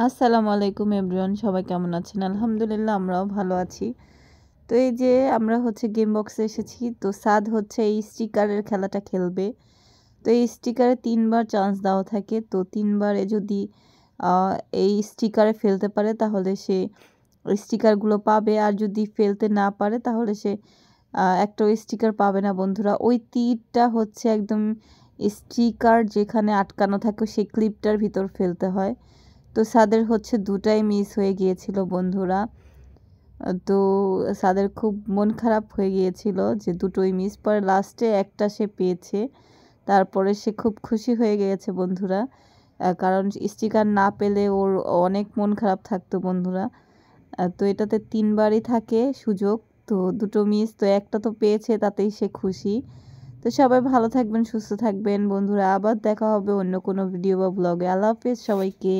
আসসালামু আলাইকুম এভরিওয়ান, সবাই কেমন আছেন? আলহামদুলিল্লাহ আমরাও ভালো আছি। তো এই যে আমরা গেম বক্সে এসেছি। তো সাদ এই স্টিকারের খেলাটা খেলবে। তো এই স্টিকারে ৩ বার চান্স দেওয়া থাকে। তো ৩ বারে যদি আ এই স্টিকারে ফেলতে পারে তাহলে সে ওই স্টিকারগুলো পাবে। আর যদি ফেলতে না পারে তাহলে সে একটাও স্টিকার পাবে না বন্ধুরা। ওই তীরটা একদম স্টিকার যেখানে আটকানো থাকে সেই ক্লিপটার ভিতর ফেলতে হয়। তো সাদের ২টাই মিস হয়ে গিয়েছিল বন্ধুরা। তো সাদের খুব মন খারাপ হয়ে গিয়েছিল যে ২টোই মিস। পরে লাস্টে একটা সে পেয়েছে। তারপরে সে খুব খুশি হয়ে গিয়েছে বন্ধুরা। কারণ স্টিকার না পেলে ওর অনেক মন খারাপ থাকতো বন্ধুরা। তো এটাতে ৩ বারই থাকে সুযোগ। তো ২টো মিস, তো একটা তো পেয়েছে, তাতেই সে খুশি। তো সবাই ভালো থাকবেন, সুস্থ থাকবেন বন্ধুরা। আবার দেখা হবে অন্য কোনো ভিডিও বা ব্লগে। আল্লাহ হাফেজ সবাইকে।